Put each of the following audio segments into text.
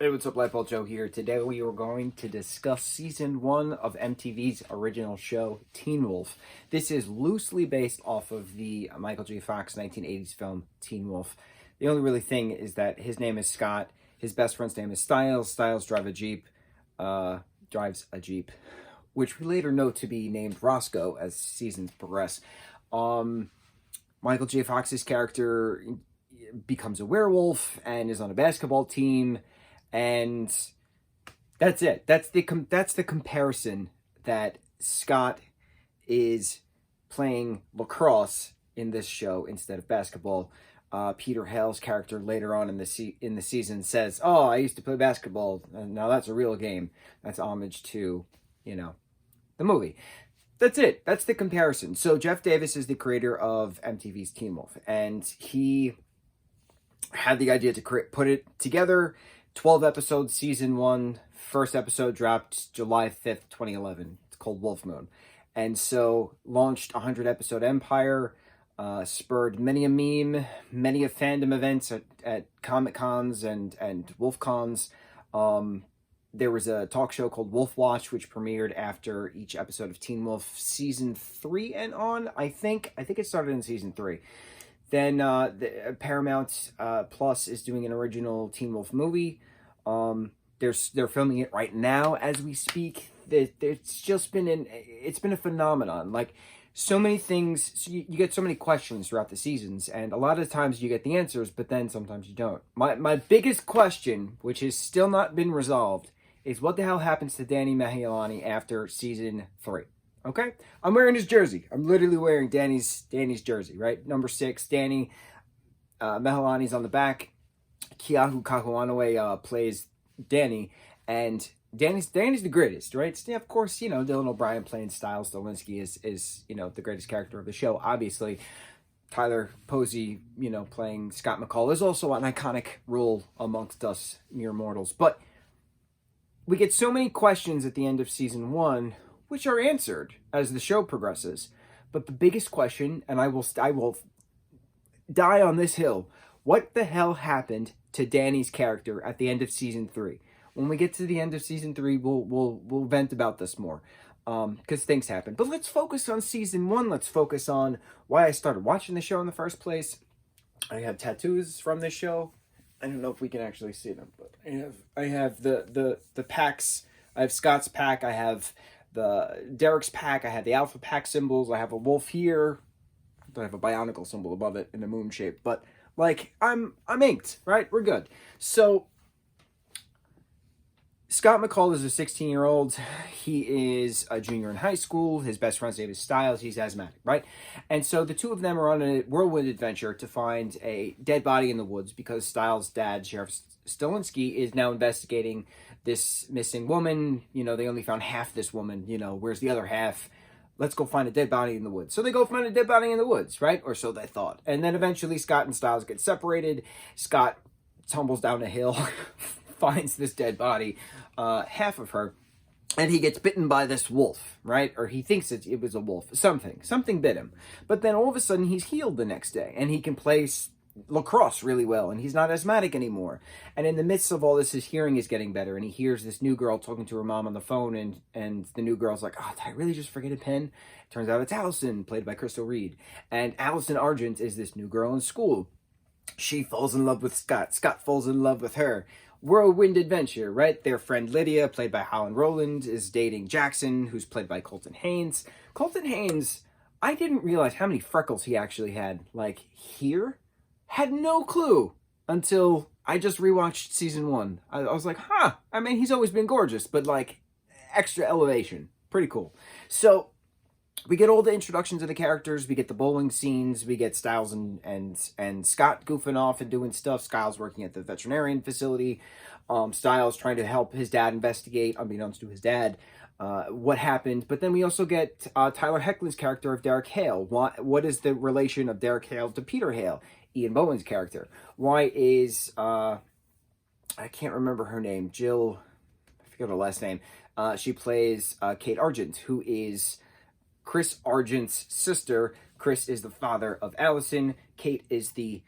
Hey, what's up, lightboltjoe here. Today we are going to discuss season 1 of MTV's original show, Teen Wolf. This is loosely based off of the Michael J. Fox 1980s film, Teen Wolf. The only really thing is that his name is Scott, his best friend's name is Styles. Styles drives a Jeep, which we later know to be named Roscoe as seasons progress. Michael J. Fox's character becomes a werewolf and is on a basketball team. And that's it. That's the comparison, that Scott is playing lacrosse in this show instead of basketball. Peter Hale's character later on in the season says, "Oh, I used to play basketball. Now that's a real game." That's homage to, the movie. That's it. That's the comparison. So Jeff Davis is the creator of MTV's Teen Wolf, and he had the idea to put it together. 12 episodes, season 1. First episode dropped July 5th, 2011. It's called Wolf Moon. And so launched a 100-episode empire, spurred many a meme, many a fandom events at Comic-Cons and Wolf-Cons. There was a talk show called Wolf Watch, which premiered after each episode of Teen Wolf season 3 and on, I think. I think it started in season 3. Then Paramount Plus is doing an original Teen Wolf movie. They're filming it right now as we speak. It's been a phenomenon. Like, so many things, so you get so many questions throughout the seasons, and a lot of times you get the answers, but then sometimes you don't. My biggest question, which has still not been resolved, is what the hell happens to Danny Mahalani after season 3? Okay? I'm wearing his jersey. I'm literally wearing Danny's jersey, right? Number 6, Danny. Mahalani's on the back. Keahu Kahuanawe plays Danny. And Danny's the greatest, right? Yeah, of course, Dylan O'Brien playing Styles Stilinski is the greatest character of the show, obviously. Tyler Posey, playing Scott McCall is also an iconic role amongst us mere mortals. But we get so many questions at the end of season 1, which are answered as the show progresses. But the biggest question, and I will die on this hill, what the hell happened to Danny's character at the end of season 3? When we get to the end of season 3, we'll vent about this more, because things happen. But let's focus on season 1. Let's focus on why I started watching the show in the first place. I have tattoos from this show. I don't know if we can actually see them, but I have the packs. I have Scott's pack. I have Derek's pack. I have the Alpha Pack symbols. I have a wolf here. I have a Bionicle symbol above it in a moon shape. But like, I'm inked, right? We're good. So Scott McCall is a 16-year-old. He is a junior in high school. His best friend's name is Styles. He's asthmatic, right? And so the two of them are on a whirlwind adventure to find a dead body in the woods because Styles' dad, Sheriff Stilinski, is now investigating this missing woman. They only found half this woman. Where's the other half? Let's go find a dead body in the woods. So they go find a dead body in the woods, right? Or so they thought. And then eventually Scott and Styles get separated. Scott tumbles down a hill, finds this dead body, half of her, and he gets bitten by this wolf, right? Or he thinks it was a wolf. Something bit him. But then all of a sudden he's healed the next day, and he can play lacrosse really well, and he's not asthmatic anymore. And in the midst of all this, his hearing is getting better, and he hears this new girl talking to her mom on the phone, and the new girl's like, "Oh, did I really just forget a pen?" Turns out it's Allison, played by Crystal Reed. And Allison Argent is this new girl in school. She falls in love with Scott. Scott falls in love with her. Whirlwind adventure, right? Their friend Lydia, played by Holland Rowland, is dating Jackson, who's played by Colton Haynes. Colton Haynes, I didn't realize how many freckles he actually had. Like, here? Had no clue until I just rewatched season 1. I was like, huh. I mean, he's always been gorgeous, but like, extra elevation. Pretty cool. So we get all the introductions of the characters. We get the bowling scenes. We get Styles and Scott goofing off and doing stuff. Styles working at the veterinarian facility. Styles trying to help his dad investigate, unbeknownst to his dad, what happened. But then we also get Tyler Hoechlin's character of Derek Hale. What is the relation of Derek Hale to Peter Hale, Ian Bowen's character? Why is I can't remember her name, Jill, I forget her last name. She plays Kate Argent, who is Chris Argent's sister. Chris is the father of Allison. Kate is the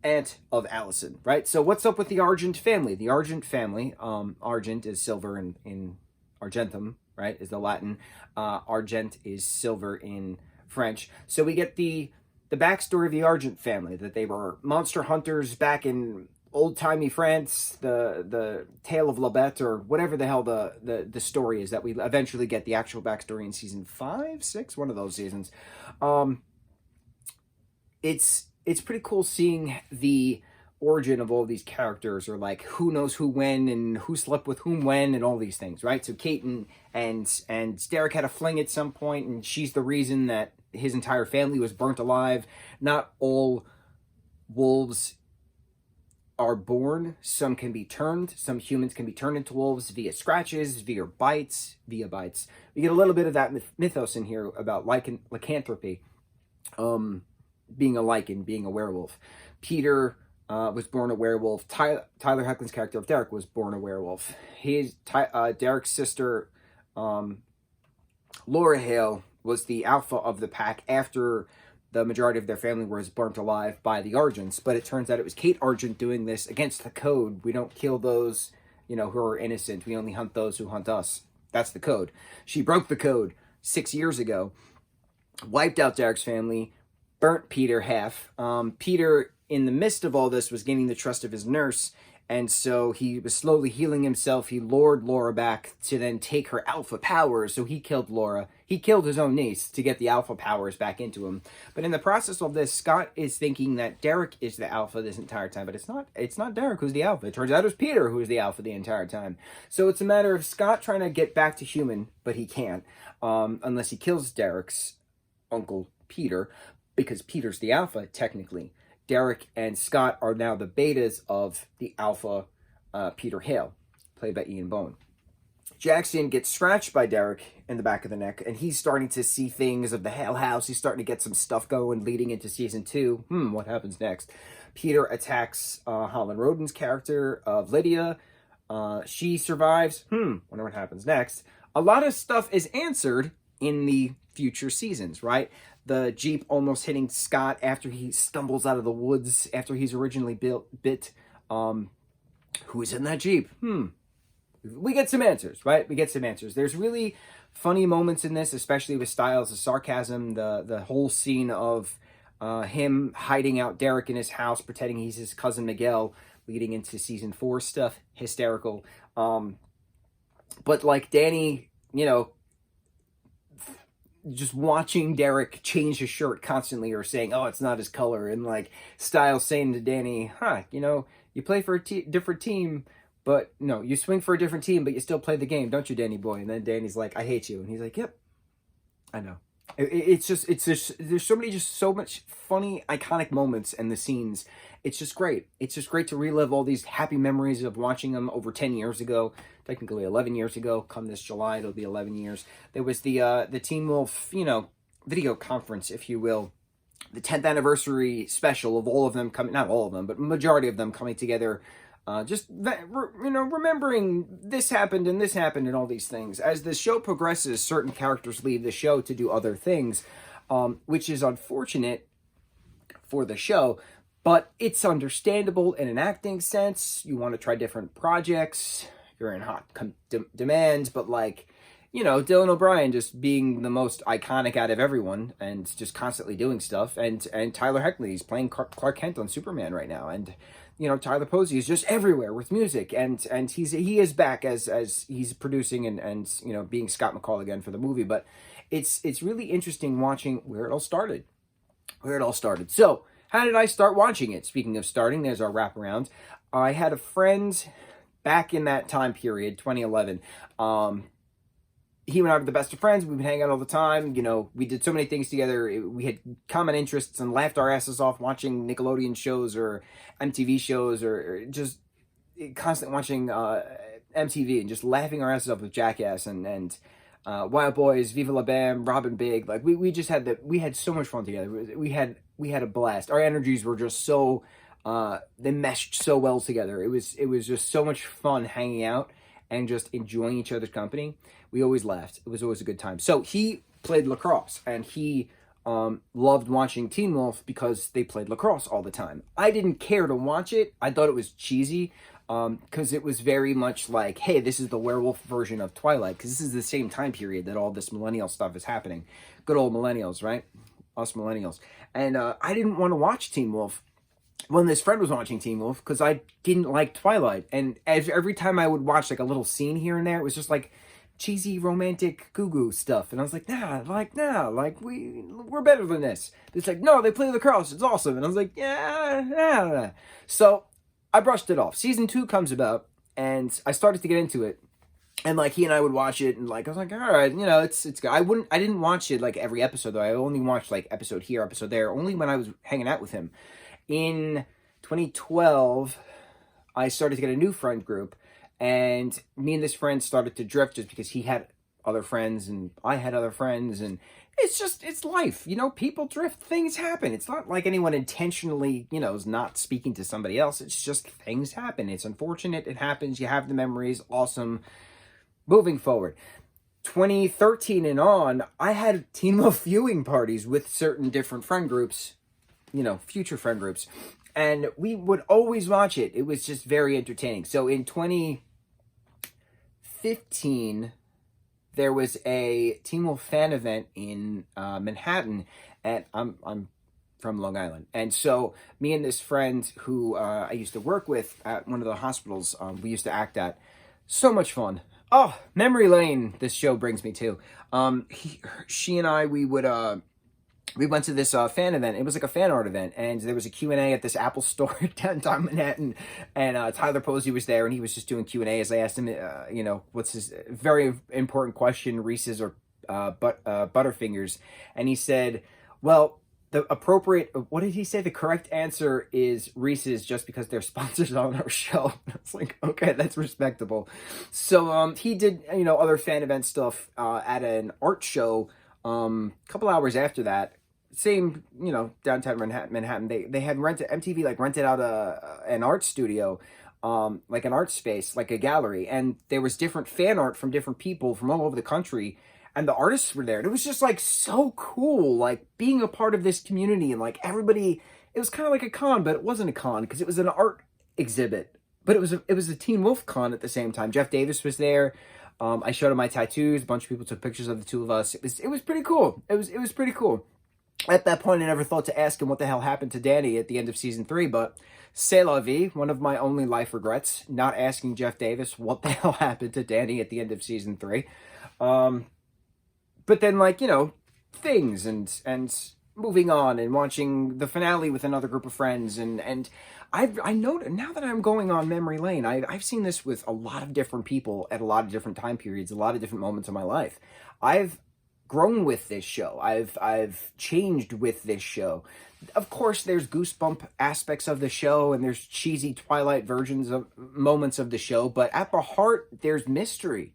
aunt of Allison, right? So what's up with the Argent family? The Argent family, Argent is silver in Argentum, right? Is the Latin. Argent is silver in French. So we get the backstory of the Argent family, that they were monster hunters back in old-timey France, the Tale of Labette, or whatever the hell the story is, that we eventually get the actual backstory in season 5, 6, one of those seasons. It's pretty cool seeing the origin of all these characters, or like who knows who when and who slept with whom when and all these things, right? So Kate and Derek had a fling at some point, and she's the reason that his entire family was burnt alive. Not all wolves are born. Some can be turned. Some humans can be turned into wolves via scratches, via bites. We get a little bit of that mythos in here about lycanthropy, being a lichen, being a werewolf. Peter was born a werewolf. Tyler Hoechlin's character of Derek was born a werewolf. Derek's sister, Laura Hale, was the alpha of the pack after the majority of their family was burnt alive by the Argents. But it turns out it was Kate Argent doing this against the code. We don't kill those, who are innocent. We only hunt those who hunt us. That's the code. She broke the code 6 years ago, wiped out Derek's family, burnt Peter half. Peter, in the midst of all this, was gaining the trust of his nurse, and so he was slowly healing himself. He lured Laura back to then take her alpha powers, so he killed Laura. He killed his own niece to get the alpha powers back into him. But in the process of this, Scott is thinking that Derek is the alpha this entire time, but it's not Derek who's the alpha. It turns out it was Peter who was the alpha the entire time. So it's a matter of Scott trying to get back to human, but he can't, unless he kills Derek's uncle, Peter, because Peter's the alpha, technically. Derek and Scott are now the betas of the alpha, Peter Hale, played by Ian Bohen. Jackson gets scratched by Derek in the back of the neck, and he's starting to see things of the Hale house. He's starting to get some stuff going leading into season 2. What happens next? Peter attacks Holland Roden's character of Lydia. She survives. Wonder what happens next. A lot of stuff is answered in the future seasons, right? The Jeep almost hitting Scott after he stumbles out of the woods after he's originally bit. Who's in that Jeep? We get some answers, right? We get some answers. There's really funny moments in this, especially with Styles' sarcasm. The whole scene of him hiding out Derek in his house, pretending he's his cousin Miguel, leading into season 4 stuff. Hysterical. But like Danny, just watching Derek change his shirt constantly, or saying, oh, it's not his color, and like Styles saying to Danny, you play for a different team, but no, you swing for a different team, but you still play the game, don't you, Danny boy? And then Danny's like, I hate you. And he's like, yep, I know. It's just there's so much funny, iconic moments in the scenes. It's just great. It's just great to relive all these happy memories of watching them over 10 years ago, technically 11 years ago. Come this July, it'll be 11 years. There was the Teen Wolf, video conference, if you will, the 10th anniversary special of all of them coming, not all of them, but majority of them coming together. Remembering this happened and all these things. As the show progresses, certain characters leave the show to do other things, which is unfortunate for the show, but it's understandable in an acting sense. You want to try different projects. You're in hot demand, but Dylan O'Brien just being the most iconic out of everyone and just constantly doing stuff, and Tyler Hoechlin, he's playing Clark Kent on Superman right now, and Tyler Posey is just everywhere with music, and he is back as he's producing and being Scott McCall again for the movie. But it's really interesting watching where it all started. So how did I start watching it? Speaking of starting, there's our wraparound. I had a friend back in that time period, 2011. He and I were the best of friends. We've been hanging out all the time. We did so many things together. We had common interests and laughed our asses off watching Nickelodeon shows or MTV shows, or just constant watching MTV and just laughing our asses off with Jackass and Wild Boys, Viva La Bam, Robin Big. Like we just had we had so much fun together. We had a blast. Our energies were just so they meshed so well together. It was just so much fun hanging out and just enjoying each other's company. We always laughed. It was always a good time. So he played lacrosse, and he loved watching Teen Wolf because they played lacrosse all the time. I didn't care to watch it. I thought it was cheesy because it was very much like, hey, this is the werewolf version of Twilight, because this is the same time period that all this millennial stuff is happening. Good old millennials, right? Us millennials. And I didn't want to watch Teen Wolf when this friend was watching Teen Wolf because I didn't like Twilight. And every time I would watch like a little scene here and there, it was just like cheesy romantic goo-goo stuff. And I was like, nah, we're better than this. It's like, no, they play lacrosse, it's awesome. And I was like, yeah. So I brushed it off. Season 2 comes about, and I started to get into it. And like he and I would watch it, and like I was like, all right, you know, it's good. I didn't watch it like every episode though. I only watched like episode here, episode there, only when I was hanging out with him. In 2012, I started to get a new friend group, and me and this friend started to drift just because he had other friends and I had other friends, and it's life, you know, people drift, things happen. It's not like anyone intentionally, you know, is not speaking to somebody else. It's just things happen. It's unfortunate. It happens. You have the memories. Awesome. Moving forward, 2013 and on, I had Teen Wolf viewing parties with certain different friend groups, you know, future friend groups, and we would always watch it. It was just very entertaining. So in 2015, there was a Teen Wolf fan event in Manhattan, and I'm from Long Island. And so me and this friend who I used to work with at one of the hospitals we used to act at, so much fun. Oh, memory lane, this show brings me to. She and I, we went to this fan event. It was like a fan art event, and there was a Q&A at this Apple store downtown Manhattan, and Tyler Posey was there, and he was just doing Q&A as I asked him, you know, what's his very important question, Reese's or Butterfingers, and he said, well, the appropriate, what did he say? The correct answer is Reese's, just because they're sponsors on our show. I was like, okay, that's respectable. So he did, you know, other fan event stuff at an art show a couple hours after that. Same, you know, downtown Manhattan. They had MTV like rented out an art studio, like an art space, like a gallery, and there was different fan art from different people from all over the country. And the artists were there. And it was just like so cool, like being a part of this community, and like everybody, it was kind of like a con, but it wasn't a con because it was an art exhibit. But it was a Teen Wolf con at the same time. Jeff Davis was there. I showed him my tattoos. A bunch of people took pictures of the two of us. It was pretty cool. It was pretty cool. At that point, I never thought to ask him what the hell happened to Danny at the end of season 3, but c'est la vie, one of my only life regrets, not asking Jeff Davis what the hell happened to Danny at the end of season 3. But then, like, you know, things and moving on and watching the finale with another group of friends. And I know now that I'm going on memory lane, I've seen this with a lot of different people at a lot of different time periods, a lot of different moments of my life. I've grown with this show. I've changed with this show. Of course, there's goosebump aspects of the show, and there's cheesy Twilight versions of moments of the show, but at the heart, there's mystery.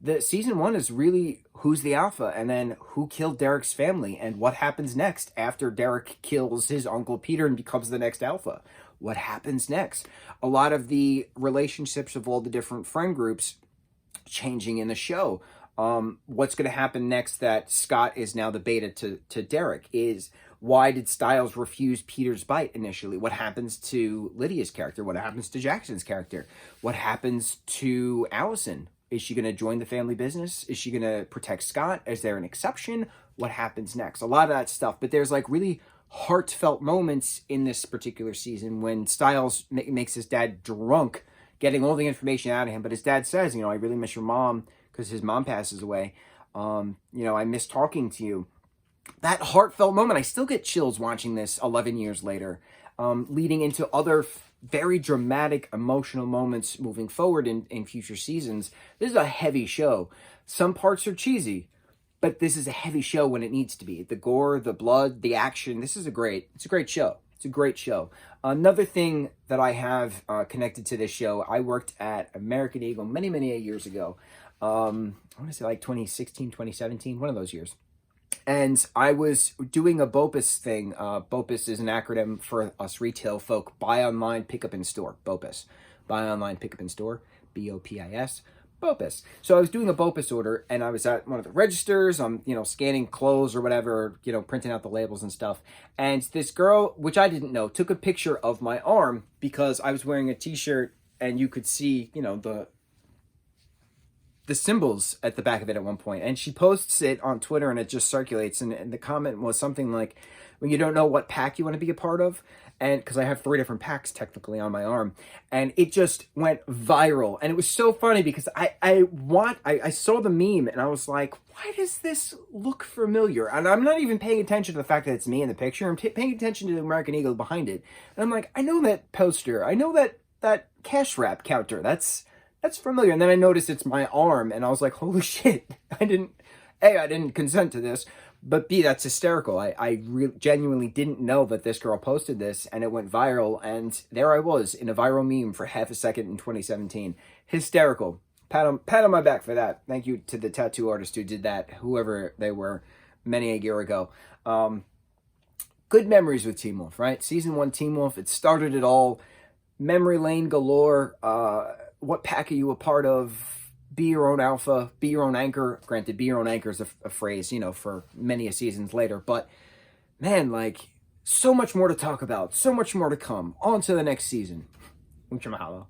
The season 1 is really who's the alpha, and then who killed Derek's family, and what happens next after Derek kills his uncle Peter and becomes the next alpha. What happens next? A lot of the relationships of all the different friend groups changing in the show. What's going to happen next that Scott is now the beta to Derek? Is why did Stiles refuse Peter's bite initially? What happens to Lydia's character? What happens to Jackson's character? What happens to Allison? Is she going to join the family business? Is she going to protect Scott? Is there an exception? What happens next? A lot of that stuff. But there's like really heartfelt moments in this particular season when Stiles makes his dad drunk, getting all the information out of him. But his dad says, you know, I really miss your mom because his mom passes away. You know, I miss talking to you. That heartfelt moment, I still get chills watching this 11 years later, leading into other very dramatic, emotional moments moving forward in future seasons. This is a heavy show. Some parts are cheesy, but this is a heavy show when it needs to be. The gore, the blood, the action. It's a great show. It's a great show. Another thing that I have connected to this show, I worked at American Eagle many, many years ago. I want to say like 2016, 2017, one of those years. And I was doing a BOPIS thing. BOPIS is an acronym for us retail folk. Buy online, pick up in store. BOPIS. Buy online, pick up in store. BOPIS. BOPIS. So I was doing a BOPIS order, and I was at one of the registers. I'm, scanning clothes or whatever, printing out the labels and stuff. And this girl, which I didn't know, took a picture of my arm because I was wearing a t-shirt, and you could see, the symbols at the back of it at one point. And she posts it on Twitter, and it just circulates. And the comment was something like, when you don't know what pack you want to be a part of, and because I have 3 different packs technically on my arm, and it just went viral. And it was so funny because I saw the meme, and I was like, why does this look familiar? And I'm not even paying attention to the fact that it's me in the picture. I'm paying attention to the American Eagle behind it. And I'm like, I know that poster. I know that cash wrap counter. That's familiar. And then I noticed it's my arm, and I was like, holy shit. I didn't consent to this. But B, that's hysterical. I genuinely didn't know that this girl posted this, and it went viral, and there I was in a viral meme for half a second in 2017. Hysterical. Pat on my back for that. Thank you to the tattoo artist who did that, whoever they were, many a year ago. Good memories with Teen Wolf, right? Season 1 Teen Wolf, it started it all. Memory lane galore. What pack are you a part of? Be your own alpha, be your own anchor. Granted, be your own anchor is a phrase, for many a seasons later. But, man, so much more to talk about. So much more to come. On to the next season. Mucho mahalo.